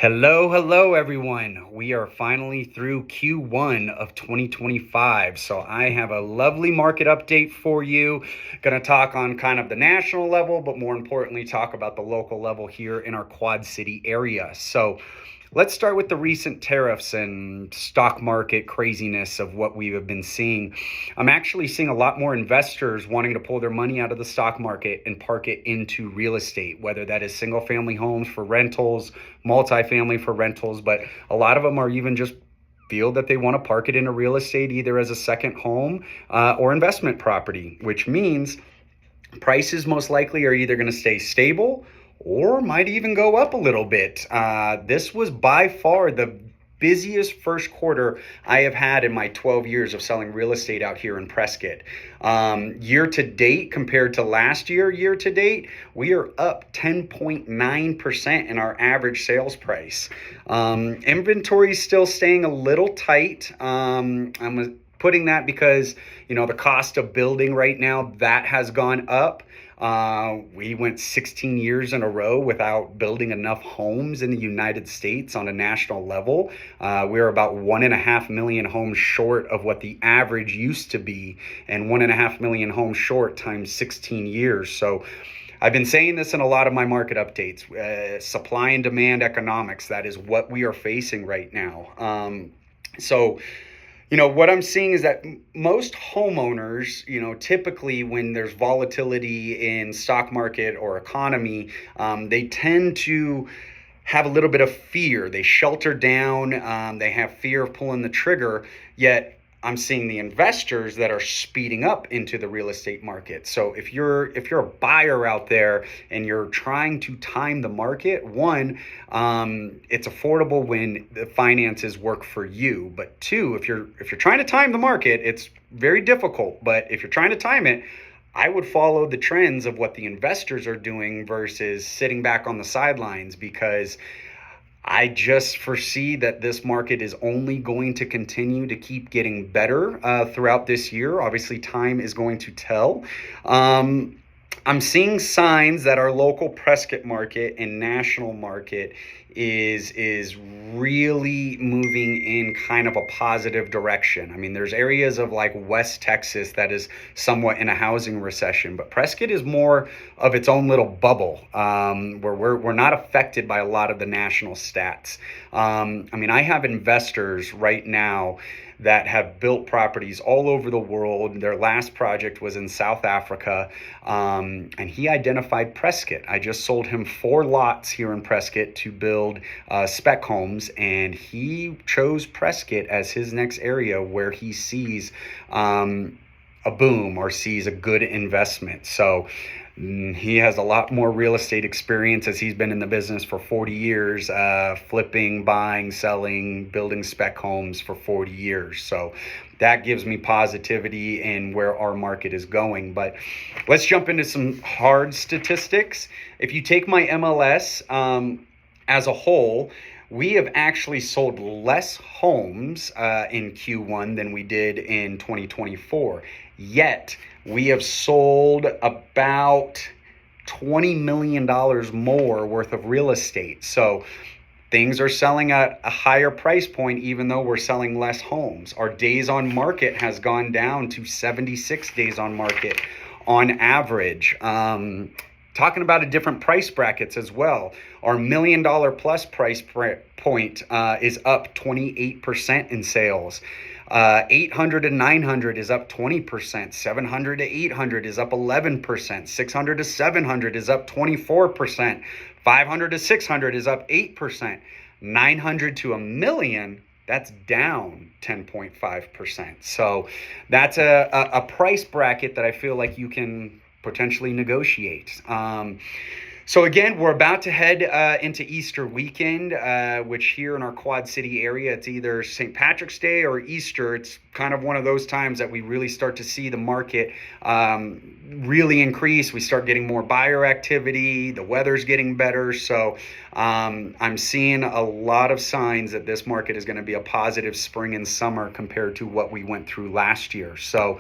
Hello, everyone. We are finally through Q1 of 2025. So I have a lovely market update for you. Going to talk on kind of the national level, but more importantly, talk about the local level here in our Quad City area. So let's start with the recent tariffs and stock market craziness of what we have been seeing. I'm actually seeing a lot more investors wanting to pull their money out of the stock market and park it into real estate, whether that is single family homes for rentals, multifamily for rentals, but a lot of them are even just feel that they want to park it into real estate either as a second home or investment property, which means prices most likely are either going to stay stable or might even go up a little bit. This was by far the busiest first quarter I have had in my 12 years of selling real estate out here in Prescott. Year to date, compared to last year to date, we are up 10.9% in our average sales price. Inventory is still staying a little tight. I'm putting that because the cost of building right now that has gone up. We went 16 years in a row without building enough homes in the United States on a national level. We're about 1.5 million homes short of what the average used to be, and 1.5 million homes short times 16 years. So I've been saying this in a lot of my market updates. Supply and demand economics, that is what we are facing right now. What I'm seeing is that most homeowners, typically when there's volatility in stock market or economy, they tend to have a little bit of fear. They shelter down. They have fear of pulling the trigger. Yet I'm seeing the investors that are speeding up into the real estate market. So if you're a buyer out there and you're trying to time the market, one, it's affordable when the finances work for you. But two, if you're trying to time the market, it's very difficult. But if you're trying to time it, I would follow the trends of what the investors are doing versus sitting back on the sidelines, because I just foresee that this market is only going to continue to keep getting better throughout this year. Obviously, time is going to tell. I'm seeing signs that our local Prescott market and national market is really moving in kind of a positive direction. I mean, there's areas of like West Texas that is somewhat in a housing recession, but Prescott is more of its own little bubble, where we're not affected by a lot of the national stats. I have investors right now that have built properties all over the world. Their last project was in South Africa, and he identified Prescott. I just sold him 4 lots here in Prescott to build spec homes, and he chose Prescott as his next area where he sees a boom or sees a good investment. So he has a lot more real estate experience, as he's been in the business for 40 years, flipping, buying, selling, building spec homes for 40 years. So that gives me positivity in where our market is going. But let's jump into some hard statistics. If you take my MLS as a whole, we have actually sold less homes in Q1 than we did in 2024. Yet we have sold about $20 million more worth of real estate. So things are selling at a higher price point, even though we're selling less homes. Our days on market has gone down to 76 days on market on average. Talking about a different price brackets as well. Our $1 million plus price point is up 28% in sales. 800 to 900 is up 20%. 700 to 800 is up 11%. 600 to 700 is up 24%. 500 to 600 is up 8%. 900 to a million, that's down 10.5%. So that's a price bracket that I feel like you can potentially negotiate. So again, we're about to head into Easter weekend, which here in our Quad City area, it's either St. Patrick's Day or Easter. It's kind of one of those times that we really start to see the market really increase. We start getting more buyer activity. The weather's getting better. So I'm seeing a lot of signs that this market is going to be a positive spring and summer compared to what we went through last year. So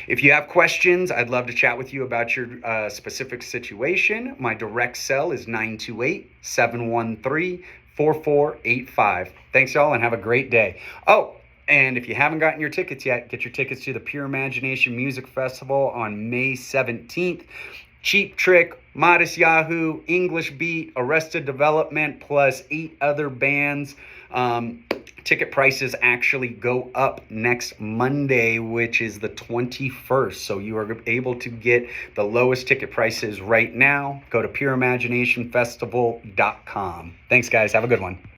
if you have questions, I'd love to chat with you about your specific situation. My direct direct cell is 928-713-4485. Thanks, y'all, and have a great day. Oh, and if you haven't gotten your tickets yet, get your tickets to the Pure Imagination Music Festival on May 17th. Cheap Trick, Modest Yahoo, English Beat, Arrested Development, plus 8 other bands. Ticket prices actually go up next Monday, which is the 21st. So you are able to get the lowest ticket prices right now. Go to pureimaginationfestival.com. Thanks, guys. Have a good one.